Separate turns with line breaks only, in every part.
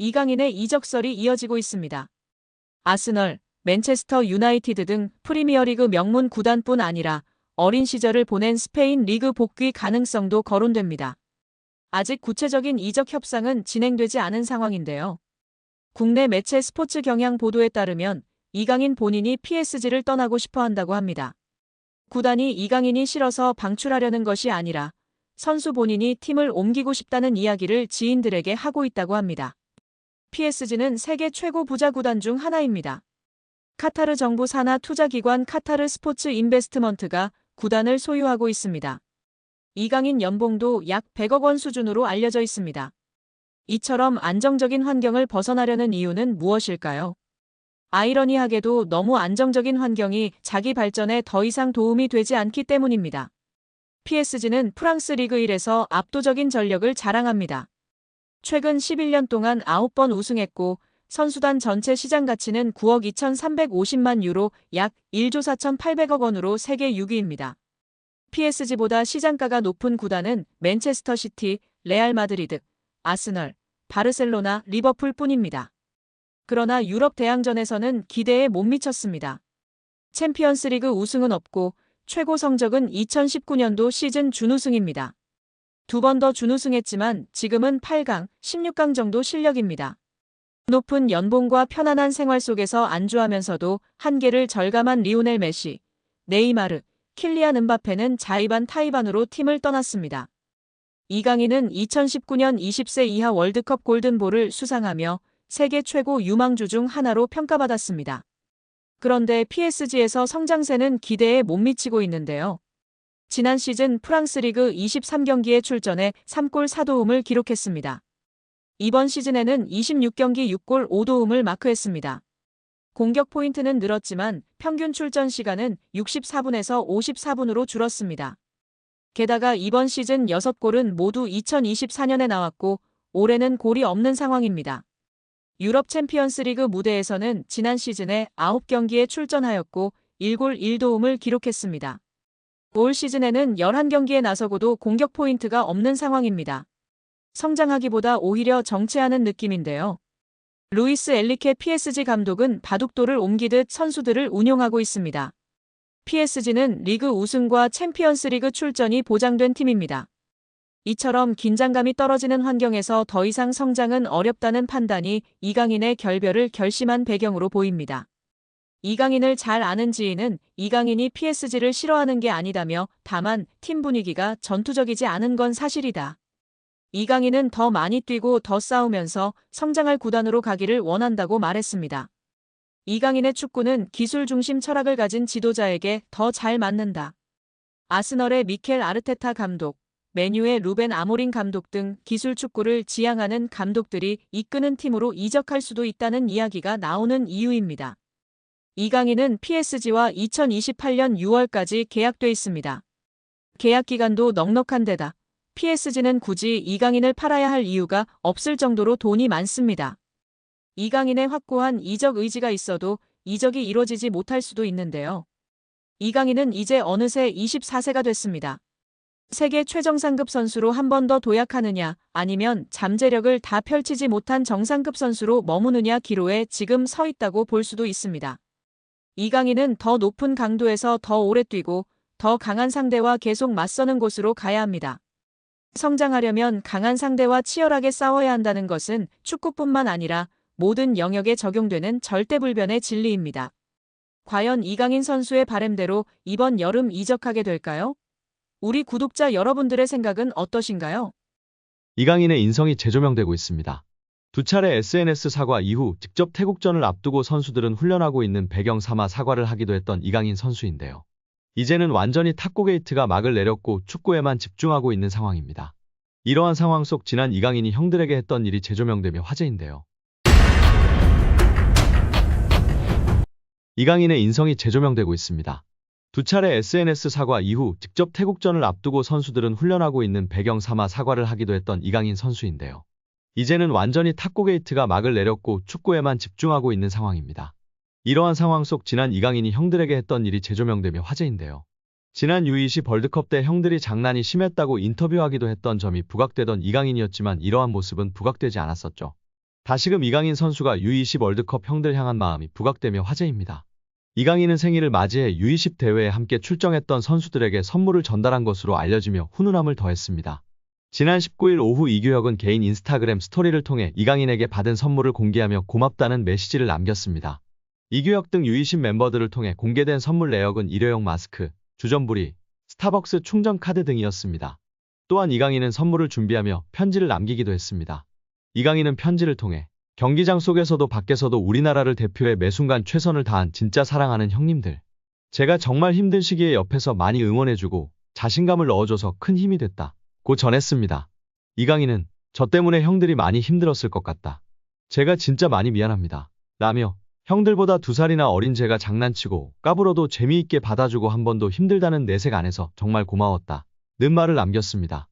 이강인의 이적설이 이어지고 있습니다. 아스널, 맨체스터 유나이티드 등 프리미어리그 명문 구단뿐 아니라 어린 시절을 보낸 스페인 리그 복귀 가능성도 거론됩니다. 아직 구체적인 이적 협상은 진행되지 않은 상황인데요. 국내 매체 스포츠 경향 보도에 따르면 이강인 본인이 PSG를 떠나고 싶어 한다고 합니다. 구단이 이강인이 싫어서 방출하려는 것이 아니라 선수 본인이 팀을 옮기고 싶다는 이야기를 지인들에게 하고 있다고 합니다. PSG는 세계 최고 부자 구단 중 하나입니다. 카타르 정부 산하 투자기관 카타르 스포츠 인베스트먼트가 구단을 소유하고 있습니다. 이강인 연봉도 약 100억 원 수준으로 알려져 있습니다. 이처럼 안정적인 환경을 벗어나려는 이유는 무엇일까요? 아이러니하게도 너무 안정적인 환경이 자기 발전에 더 이상 도움이 되지 않기 때문입니다. PSG는 프랑스 리그 1에서 압도적인 전력을 자랑합니다. 최근 11년 동안 9번 우승했고 선수단 전체 시장 가치는 9억 2,350만 유로 약 1조 4,800억 원으로 세계 6위입니다. PSG보다 시장가가 높은 구단은 맨체스터 시티, 레알 마드리드, 아스널, 바르셀로나, 리버풀 뿐입니다. 그러나 유럽 대항전에서는 기대에 못 미쳤습니다. 챔피언스리그 우승은 없고 최고 성적은 2019년도 시즌 준우승입니다. 두 번 더 준우승했지만 지금은 8강, 16강 정도 실력입니다. 높은 연봉과 편안한 생활 속에서 안주하면서도 한계를 절감한 리오넬 메시, 네이마르, 킬리안 음바페는 자의반 타의반으로 팀을 떠났습니다. 이강인은 2019년 20세 이하 월드컵 골든볼을 수상하며 세계 최고 유망주 중 하나로 평가받았습니다. 그런데 PSG에서 성장세는 기대에 못 미치고 있는데요. 지난 시즌 프랑스 리그 23경기에 출전해 3골 4도움을 기록했습니다. 이번 시즌에는 26경기 6골 5도움을 마크했습니다. 공격 포인트는 늘었지만 평균 출전 시간은 64분에서 54분으로 줄었습니다. 게다가 이번 시즌 6골은 모두 2024년에 나왔고 올해는 골이 없는 상황입니다. 유럽 챔피언스리그 무대에서는 지난 시즌에 9경기에 출전하였고 1골 1도움을 기록했습니다. 올 시즌에는 11경기에 나서고도 공격 포인트가 없는 상황입니다. 성장하기보다 오히려 정체하는 느낌인데요. 루이스 엘리케 PSG 감독은 바둑돌을 옮기듯 선수들을 운용하고 있습니다. PSG는 리그 우승과 챔피언스리그 출전이 보장된 팀입니다. 이처럼 긴장감이 떨어지는 환경에서 더 이상 성장은 어렵다는 판단이 이강인의 결별을 결심한 배경으로 보입니다. 이강인을 잘 아는 지인은 이강인이 PSG를 싫어하는 게 아니다며 다만 팀 분위기가 전투적이지 않은 건 사실이다. 이강인은 더 많이 뛰고 더 싸우면서 성장할 구단으로 가기를 원한다고 말했습니다. 이강인의 축구는 기술 중심 철학을 가진 지도자에게 더 잘 맞는다. 아스널의 미켈 아르테타 감독, 맨유의 루벤 아모린 감독 등 기술 축구를 지향하는 감독들이 이끄는 팀으로 이적할 수도 있다는 이야기가 나오는 이유입니다. 이강인은 PSG와 2028년 6월까지 계약돼 있습니다. 계약 기간도 넉넉한 데다 PSG는 굳이 이강인을 팔아야 할 이유가 없을 정도로 돈이 많습니다. 이강인의 확고한 이적 의지가 있어도 이적이 이뤄지지 못할 수도 있는데요. 이강인은 이제 어느새 24세가 됐습니다. 세계 최정상급 선수로 한 번 더 도약하느냐 아니면 잠재력을 다 펼치지 못한 정상급 선수로 머무느냐 기로에 지금 서 있다고 볼 수도 있습니다. 이강인은 더 높은 강도에서 더 오래 뛰고 더 강한 상대와 계속 맞서는 곳으로 가야 합니다. 성장하려면 강한 상대와 치열하게 싸워야 한다는 것은 축구뿐만 아니라 모든 영역에 적용되는 절대불변의 진리입니다. 과연 이강인 선수의 바람대로 이번 여름 이적하게 될까요? 우리 구독자 여러분들의 생각은 어떠신가요?
이강인의 인성이 재조명되고 있습니다. 두 차례 SNS 사과 이후 직접 태국전을 앞두고 선수들은 훈련하고 있는 배경 삼아 사과를 하기도 했던 이강인 선수인데요. 이제는 완전히 탁구 게이트가 막을 내렸고 축구에만 집중하고 있는 상황입니다. 이러한 상황 속 지난 이강인이 형들에게 했던 일이 재조명되며 화제인데요. 이강인의 인성이 재조명되고 있습니다. 두 차례 SNS 사과 이후 직접 태국전을 앞두고 선수들은 훈련하고 있는 배경 삼아 사과를 하기도 했던 이강인 선수인데요. 이제는 완전히 탁구 게이트가 막을 내렸고 축구에만 집중하고 있는 상황입니다. 이러한 상황 속 지난 이강인이 형들에게 했던 일이 재조명되며 화제인데요. 지난 U20 월드컵 때 형들이 장난이 심했다고 인터뷰하기도 했던 점이 부각되던 이강인이었지만 이러한 모습은 부각되지 않았었죠. 다시금 이강인 선수가 U20 월드컵 형들 향한 마음이 부각되며 화제입니다. 이강인은 생일을 맞이해 U20 대회에 함께 출정했던 선수들에게 선물을 전달한 것으로 알려지며 훈훈함을 더했습니다. 지난 19일 오후 이규혁은 개인 인스타그램 스토리를 통해 이강인에게 받은 선물을 공개하며 고맙다는 메시지를 남겼습니다. 이규혁 등 U20 멤버들을 통해 공개된 선물 내역은 일회용 마스크, 주전부리, 스타벅스 충전 카드 등이었습니다. 또한 이강인은 선물을 준비하며 편지를 남기기도 했습니다. 이강인은 편지를 통해 경기장 속에서도 밖에서도 우리나라를 대표해 매 순간 최선을 다한 진짜 사랑하는 형님들. 제가 정말 힘든 시기에 옆에서 많이 응원해주고 자신감을 넣어줘서 큰 힘이 됐다. 고 전했습니다. 이강인은 저 때문에 형들이 많이 힘들었을 것 같다. 제가 진짜 많이 미안합니다. 라며 형들보다 2살이나 어린 제가 장난치고 까불어도 재미있게 받아주고 한 번도 힘들다는 내색 안 해서 정말 고마웠다. 는 말을 남겼습니다.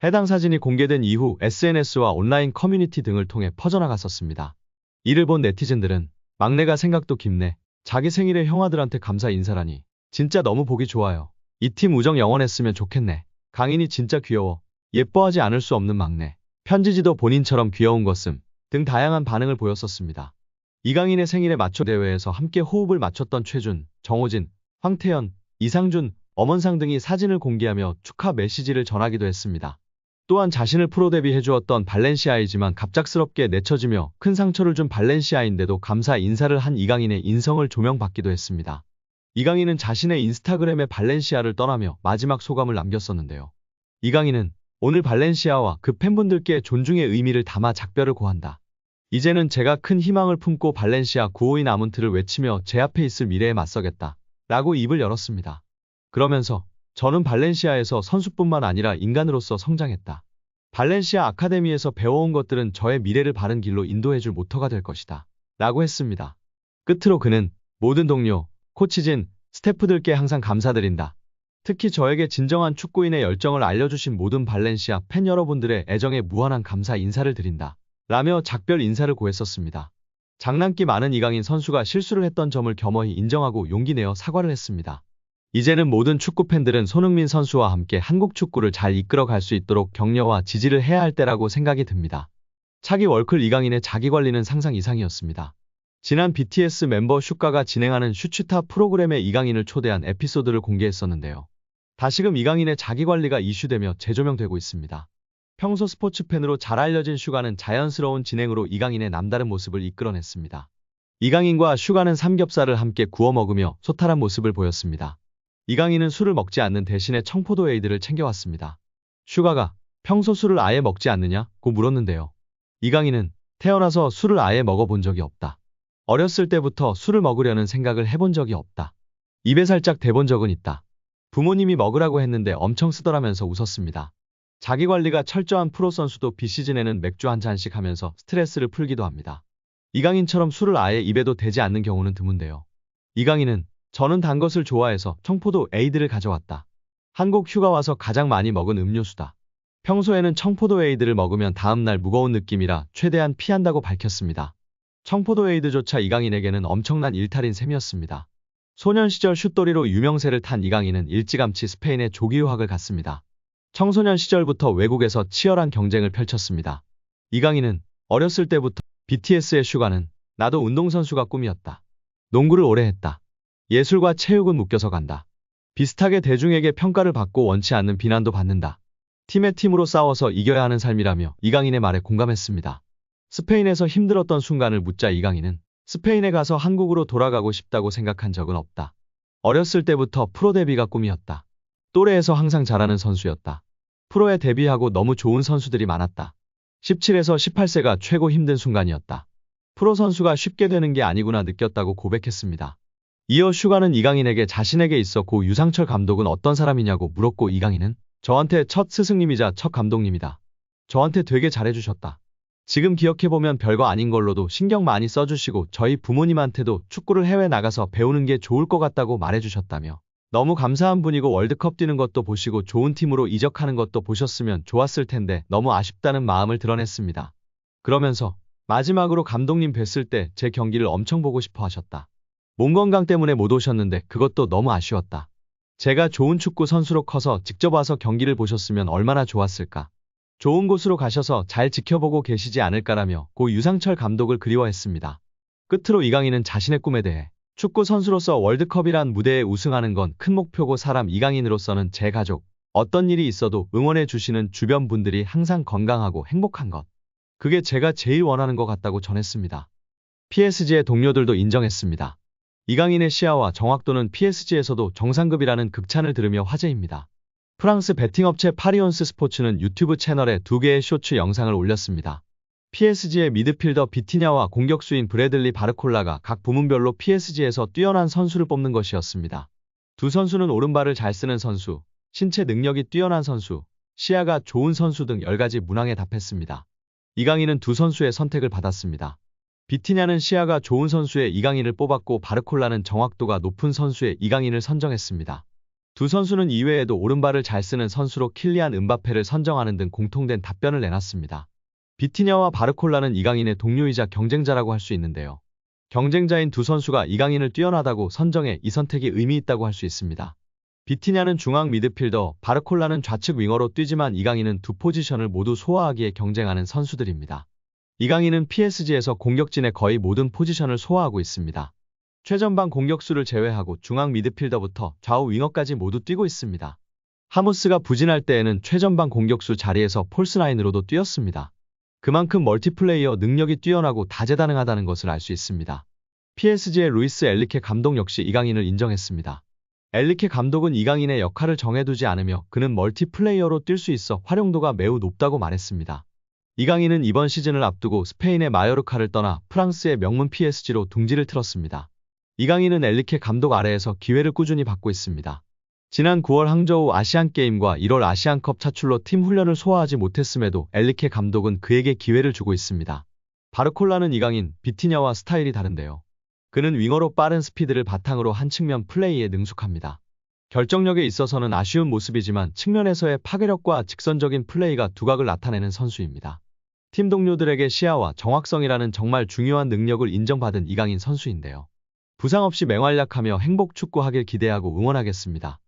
해당 사진이 공개된 이후 SNS와 온라인 커뮤니티 등을 통해 퍼져나갔었습니다. 이를 본 네티즌들은 막내가 생각도 깊네. 자기 생일에 형아들한테 감사 인사라니. 진짜 너무 보기 좋아요. 이 팀 우정 영원했으면 좋겠네. 강인이 진짜 귀여워. 예뻐하지 않을 수 없는 막내. 편지지도 본인처럼 귀여운 것음 등 다양한 반응을 보였었습니다. 이강인의 생일에 맞춰 대회에서 함께 호흡을 맞췄던 최준, 정호진, 황태현, 이상준, 엄원상 등이 사진을 공개하며 축하 메시지를 전하기도 했습니다. 또한 자신을 프로 데뷔해주었던 발렌시아이지만 갑작스럽게 내쳐지며 큰 상처를 준 발렌시아인데도 감사 인사를 한 이강인의 인성을 조명받기도 했습니다. 이강인은 자신의 인스타그램에 발렌시아를 떠나며 마지막 소감을 남겼었는데요. 이강인은 오늘 발렌시아와 그 팬분들께 존중의 의미를 담아 작별을 고한다. 이제는 제가 큰 희망을 품고 발렌시아 952 아문트를 외치며 제 앞에 있을 미래에 맞서겠다. 라고 입을 열었습니다. 그러면서 저는 발렌시아에서 선수뿐만 아니라 인간으로서 성장했다. 발렌시아 아카데미에서 배워온 것들은 저의 미래를 바른 길로 인도해줄 모터가 될 것이다. 라고 했습니다. 끝으로 그는 모든 동료, 코치진, 스태프들께 항상 감사드린다. 특히 저에게 진정한 축구인의 열정을 알려주신 모든 발렌시아 팬 여러분들의 애정에 무한한 감사 인사를 드린다. 라며 작별 인사를 고했었습니다. 장난기 많은 이강인 선수가 실수를 했던 점을 겸허히 인정하고 용기 내어 사과를 했습니다. 이제는 모든 축구팬들은 손흥민 선수와 함께 한국 축구를 잘 이끌어갈 수 있도록 격려와 지지를 해야 할 때라고 생각이 듭니다. 차기 월클 이강인의 자기관리는 상상 이상이었습니다. 지난 BTS 멤버 슈가가 진행하는 슈츠타 프로그램에 이강인을 초대한 에피소드를 공개했었는데요. 다시금 이강인의 자기관리가 이슈되며 재조명되고 있습니다. 평소 스포츠 팬으로 잘 알려진 슈가는 자연스러운 진행으로 이강인의 남다른 모습을 이끌어냈습니다. 이강인과 슈가는 삼겹살을 함께 구워 먹으며 소탈한 모습을 보였습니다. 이강인은 술을 먹지 않는 대신에 청포도 에이드를 챙겨왔습니다. 슈가가 평소 술을 아예 먹지 않느냐고 물었는데요. 이강인은 태어나서 술을 아예 먹어본 적이 없다. 어렸을 때부터 술을 먹으려는 생각을 해본 적이 없다. 입에 살짝 대본 적은 있다. 부모님이 먹으라고 했는데 엄청 쓰더라면서 웃었습니다. 자기관리가 철저한 프로선수도 비시즌에는 맥주 한 잔씩 하면서 스트레스를 풀기도 합니다. 이강인처럼 술을 아예 입에도 대지 않는 경우는 드문데요. 이강인은 저는 단 것을 좋아해서 청포도 에이드를 가져왔다. 한국 휴가 와서 가장 많이 먹은 음료수다. 평소에는 청포도 에이드를 먹으면 다음날 무거운 느낌이라 최대한 피한다고 밝혔습니다. 청포도 에이드조차 이강인에게는 엄청난 일탈인 셈이었습니다. 소년 시절 슛돌이로 유명세를 탄 이강인은 일찌감치 스페인에 조기 유학을 갔습니다. 청소년 시절부터 외국에서 치열한 경쟁을 펼쳤습니다. 이강인은 어렸을 때부터 BTS의 슈가는 나도 운동선수가 꿈이었다. 농구를 오래 했다. 예술과 체육은 묶여서 간다. 비슷하게 대중에게 평가를 받고 원치 않는 비난도 받는다. 팀의 팀으로 싸워서 이겨야 하는 삶이라며 이강인의 말에 공감했습니다. 스페인에서 힘들었던 순간을 묻자 이강인은 스페인에 가서 한국으로 돌아가고 싶다고 생각한 적은 없다. 어렸을 때부터 프로 데뷔가 꿈이었다. 또래에서 항상 잘하는 선수였다. 프로에 데뷔하고 너무 좋은 선수들이 많았다. 17에서 18세가 최고 힘든 순간이었다. 프로 선수가 쉽게 되는 게 아니구나 느꼈다고 고백했습니다. 이어 슈가는 이강인에게 자신에게 있어 고 유상철 감독은 어떤 사람이냐고 물었고 이강인은 저한테 첫 스승님이자 첫 감독님이다. 저한테 되게 잘해주셨다. 지금 기억해보면 별거 아닌 걸로도 신경 많이 써주시고 저희 부모님한테도 축구를 해외 나가서 배우는 게 좋을 것 같다고 말해주셨다며 너무 감사한 분이고 월드컵 뛰는 것도 보시고 좋은 팀으로 이적하는 것도 보셨으면 좋았을 텐데 너무 아쉽다는 마음을 드러냈습니다. 그러면서 마지막으로 감독님 뵀을 때 제 경기를 엄청 보고 싶어 하셨다. 몸 건강 때문에 못 오셨는데 그것도 너무 아쉬웠다. 제가 좋은 축구 선수로 커서 직접 와서 경기를 보셨으면 얼마나 좋았을까. 좋은 곳으로 가셔서 잘 지켜보고 계시지 않을까라며 고 유상철 감독을 그리워했습니다. 끝으로 이강인은 자신의 꿈에 대해 축구 선수로서 월드컵이란 무대에 우승하는 건 큰 목표고 사람 이강인으로서는 제 가족, 어떤 일이 있어도 응원해 주시는 주변 분들이 항상 건강하고 행복한 것. 그게 제가 제일 원하는 것 같다고 전했습니다. PSG의 동료들도 인정했습니다. 이강인의 시야와 정확도는 PSG에서도 정상급이라는 극찬을 들으며 화제입니다. 프랑스 베팅업체 파리온스 스포츠는 유튜브 채널에 2개의 쇼츠 영상을 올렸습니다. PSG의 미드필더 비티냐와 공격수인 브래들리 바르콜라가 각 부문별로 PSG에서 뛰어난 선수를 뽑는 것이었습니다. 두 선수는 오른발을 잘 쓰는 선수, 신체 능력이 뛰어난 선수, 시야가 좋은 선수 등 10가지 문항에 답했습니다. 이강인은 두 선수의 선택을 받았습니다. 비티냐는 시야가 좋은 선수의 이강인을 뽑았고 바르콜라는 정확도가 높은 선수의 이강인을 선정했습니다. 두 선수는 이외에도 오른발을 잘 쓰는 선수로 킬리안 음바페를 선정하는 등 공통된 답변을 내놨습니다. 비티냐와 바르콜라는 이강인의 동료이자 경쟁자라고 할 수 있는데요. 경쟁자인 두 선수가 이강인을 뛰어나다고 선정해 이 선택이 의미 있다고 할 수 있습니다. 비티냐는 중앙 미드필더, 바르콜라는 좌측 윙어로 뛰지만 이강인은 두 포지션을 모두 소화하기에 경쟁하는 선수들입니다. 이강인은 PSG에서 공격진의 거의 모든 포지션을 소화하고 있습니다. 최전방 공격수를 제외하고 중앙 미드필더부터 좌우 윙어까지 모두 뛰고 있습니다. 하무스가 부진할 때에는 최전방 공격수 자리에서 폴스라인으로도 뛰었습니다. 그만큼 멀티플레이어 능력이 뛰어나고 다재다능하다는 것을 알 수 있습니다. PSG의 루이스 엘리케 감독 역시 이강인을 인정했습니다. 엘리케 감독은 이강인의 역할을 정해두지 않으며 그는 멀티플레이어로 뛸 수 있어 활용도가 매우 높다고 말했습니다. 이강인은 이번 시즌을 앞두고 스페인의 마요르카를 떠나 프랑스의 명문 PSG로 둥지를 틀었습니다. 이강인은 엘리케 감독 아래에서 기회를 꾸준히 받고 있습니다. 지난 9월 항저우 아시안게임과 1월 아시안컵 차출로 팀 훈련을 소화하지 못했음에도 엘리케 감독은 그에게 기회를 주고 있습니다. 바르콜라는 이강인, 비티냐와 스타일이 다른데요. 그는 윙어로 빠른 스피드를 바탕으로 한 측면 플레이에 능숙합니다. 결정력에 있어서는 아쉬운 모습이지만 측면에서의 파괴력과 직선적인 플레이가 두각을 나타내는 선수입니다. 팀 동료들에게 시야와 정확성이라는 정말 중요한 능력을 인정받은 이강인 선수인데요. 부상 없이 맹활약하며 행복 축구하길 기대하고 응원하겠습니다.